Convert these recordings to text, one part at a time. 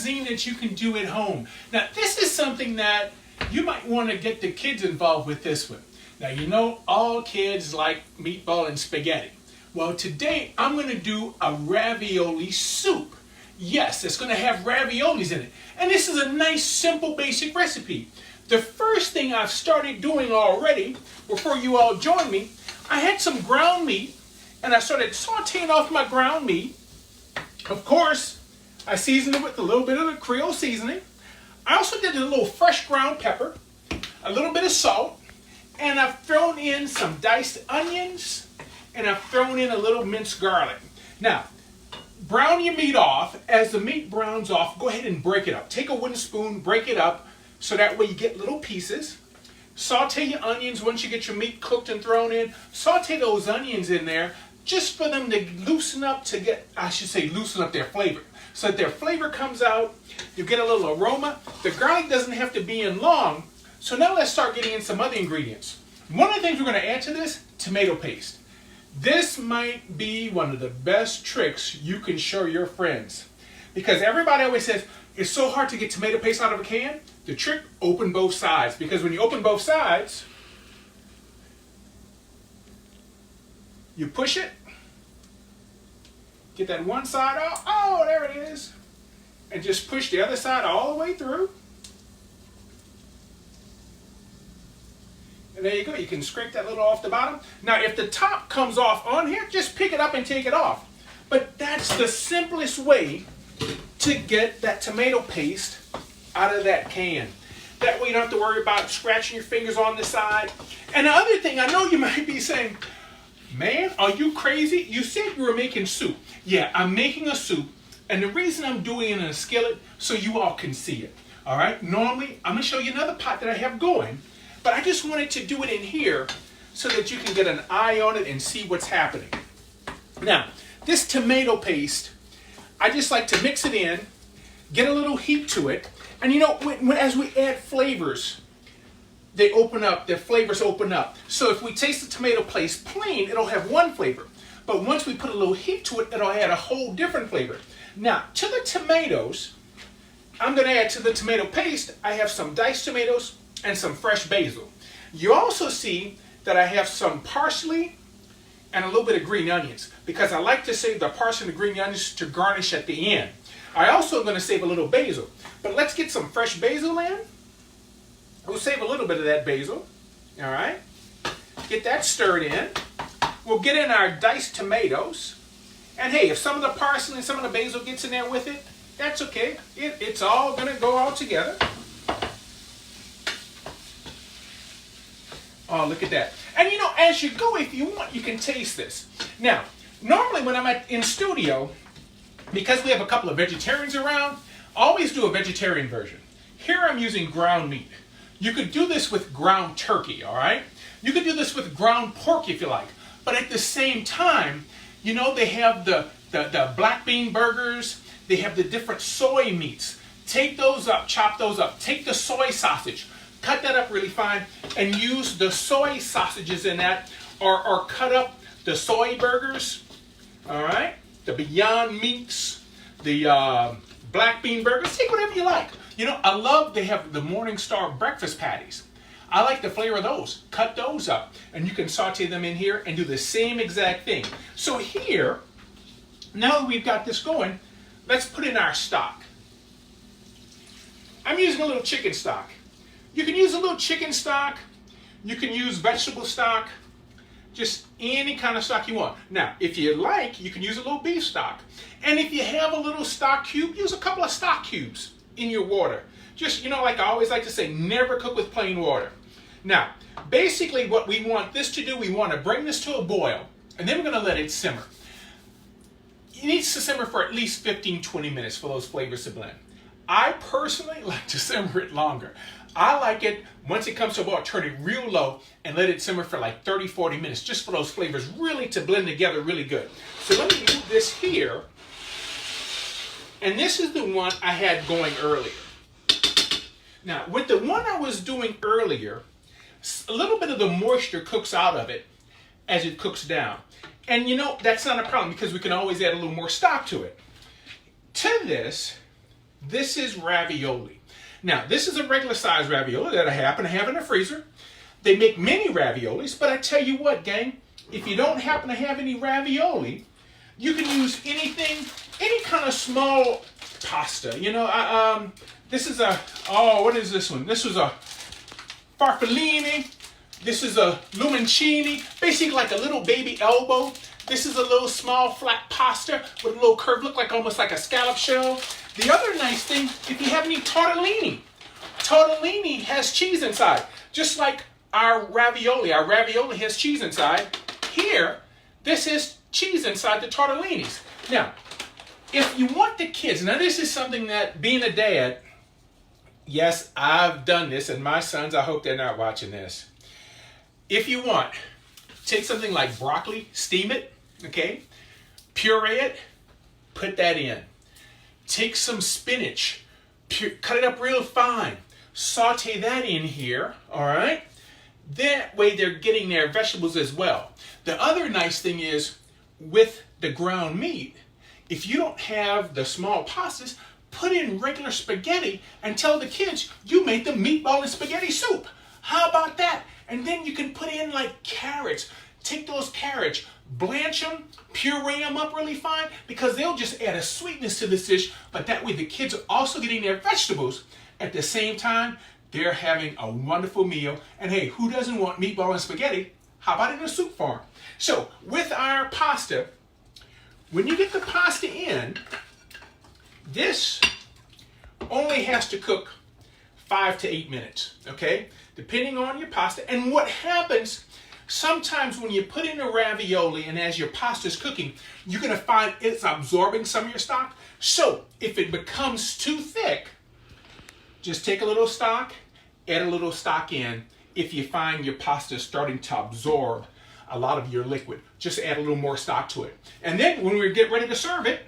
cuisine that you can do at home. Now, this is something that you might want to get the kids involved with this one. Now, you know all kids like meatball and spaghetti. Well, today I'm going to do a ravioli soup. Yes, it's going to have raviolis in it. And this is a nice, simple, basic recipe. The first thing I've started doing already, before you all join me, I had some ground meat, and I started sauteing off my ground meat. Of course, I seasoned it with a little bit of the Creole seasoning. I also did a little fresh ground pepper, a little bit of salt, and I've thrown in some diced onions, and I've thrown in a little minced garlic. Now, brown your meat off. As the meat browns off, go ahead and break it up. Take a wooden spoon, break it up, so that way you get little pieces. Saute your onions once you get your meat cooked and thrown in. Saute those onions in there just for them to loosen up loosen up their flavor. So that their flavor comes out, you get a little aroma. The garlic doesn't have to be in long. So now let's start getting in some other ingredients. One of the things we're going to add to this, tomato paste. This might be one of the best tricks you can show your friends. Because everybody always says, it's so hard to get tomato paste out of a can. The trick, open both sides. Because when you open both sides, you push it, get that one side off, oh, there it is, and just push the other side all the way through. And there you go, you can scrape that little off the bottom. Now, if the top comes off on here, just pick it up and take it off. But that's the simplest way to get that tomato paste out of that can. That way you don't have to worry about scratching your fingers on the side. And the other thing, I know you might be saying, man, are you crazy? You said you were making soup. Yeah, I'm making a soup, and the reason I'm doing it in a skillet, so you all can see it. All right, normally, I'm gonna show you another pot that I have going, but I just wanted to do it in here so that you can get an eye on it and see what's happening. Now, this tomato paste, I just like to mix it in, get a little heat to it, and you know, as we add flavors, they open up, their flavors open up. So if we taste the tomato paste plain, it'll have one flavor. But once we put a little heat to it, it'll add a whole different flavor. Now, to the tomatoes, I'm gonna add to the tomato paste, I have some diced tomatoes and some fresh basil. You also see that I have some parsley and a little bit of green onions, because I like to save the parsley and the green onions to garnish at the end. I also am going to save a little basil, but let's get some fresh basil in. We'll save a little bit of that basil, all right? Get that stirred in. We'll get in our diced tomatoes, and hey, if some of the parsley and some of the basil gets in there with it, that's okay. It's all going to go all together. Oh, look at that. And you know, as you go, if you want, you can taste this. Now, normally when I'm in studio, because we have a couple of vegetarians around, I always do a vegetarian version. Here I'm using ground meat. You could do this with ground turkey, all right? You could do this with ground pork if you like. But at the same time, you know, they have the black bean burgers, they have the different soy meats. Take those up, chop those up. Take the soy sausage, cut that up really fine, and use the soy sausages in that, or cut up the soy burgers, all right? The Beyond Meats, the black bean burgers, take whatever you like. You know, they have the Morningstar breakfast patties. I like the flavor of those. Cut those up, and you can saute them in here and do the same exact thing. So here, now that we've got this going, let's put in our stock. I'm using a little chicken stock. You can use a little chicken stock. You can use vegetable stock. Just any kind of stock you want. Now, if you like, you can use a little beef stock. And if you have a little stock cube, use a couple of stock cubes in your water. Just, you know, like I always like to say, never cook with plain water. Now, basically what we want this to do, we want to bring this to a boil, and then we're going to let it simmer. It needs to simmer for at least 15-20 minutes for those flavors to blend. I personally like to simmer it longer. I like it, once it comes to a boil, turn it real low and let it simmer for like 30-40 minutes, just for those flavors really to blend together really good. So let me move this here. And this is the one I had going earlier. Now, with the one I was doing earlier, a little bit of the moisture cooks out of it as it cooks down. And you know, that's not a problem because we can always add a little more stock to it. To this, This is ravioli. Now, this is a regular size ravioli that I happen to have in the freezer. They make mini raviolis, but I tell you what, gang, if you don't happen to have any ravioli, you can use anything, any kind of small pasta. You know, this is a, oh, what is this one? This was a farfallini. This is a lumancini, basically like a little baby elbow. This is a little small flat pasta with a little curve, look like almost like a scallop shell. The other nice thing, if you have any tortellini, tortellini has cheese inside, just like our ravioli. Our ravioli has cheese inside. Here, this is cheese inside the tortellinis. Now, if you want the kids, now this is something that, being a dad, yes, I've done this, and my sons, I hope they're not watching this. If you want, take something like broccoli, steam it, okay? Puree it, put that in. Take some spinach, cut it up real fine, saute that in here, all right? That way they're getting their vegetables as well. The other nice thing is, with the ground meat, if you don't have the small pastas, put in regular spaghetti and tell the kids you made the meatball and spaghetti soup. How about that? And then you can put in like carrots. Take those carrots, blanch them, puree them up really fine, because they'll just add a sweetness to this dish, but that way the kids are also getting their vegetables at the same time. They're having a wonderful meal. And hey, who doesn't want meatball and spaghetti? How about in a soup form? So with our pasta, when you get the pasta in, this only has to cook 5 to 8 minutes, okay? Depending on your pasta. And what happens, sometimes when you put in a ravioli and as your pasta's cooking, you're gonna find it's absorbing some of your stock. So if it becomes too thick, just take a little stock, add a little stock in. If you find your pasta is starting to absorb a lot of your liquid, just add a little more stock to it. And then when we get ready to serve it,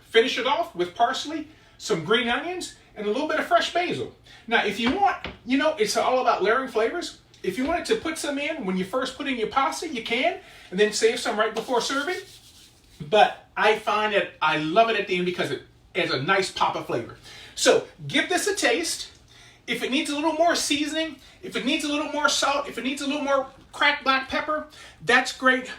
finish it off with parsley, some green onions, and a little bit of fresh basil. Now, if you want, you know, it's all about layering flavors. If you wanted to put some in when you first put in your pasta, you can, and then save some right before serving. But I find that I love it at the end because it adds a nice pop of flavor. So give this a taste. If it needs a little more seasoning, if it needs a little more salt, if it needs a little more cracked black pepper, that's great.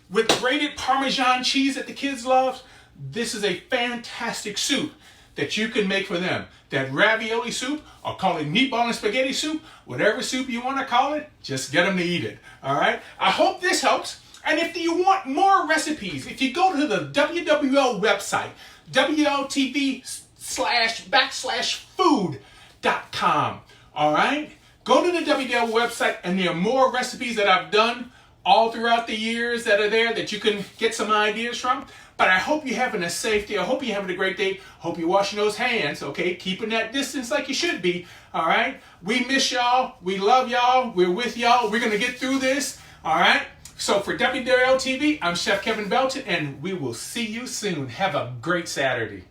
With grated Parmesan cheese that the kids love, this is a fantastic soup that you can make for them. That ravioli soup, or call it meatball and spaghetti soup, whatever soup you want to call it, just get them to eat it, all right? I hope this helps. And if you want more recipes, if you go to the WWL website, WLTV/food.com, all right? Go to the WWL website, and there are more recipes that I've done all throughout the years that are there that you can get some ideas from. But I hope you're having a safe day. I hope you're having a great day. Hope you're washing those hands, okay? Keeping that distance like you should be, all right? We miss y'all. We love y'all. We're with y'all. We're going to get through this, all right? So for WWL TV, I'm Chef Kevin Belton, and we will see you soon. Have a great Saturday.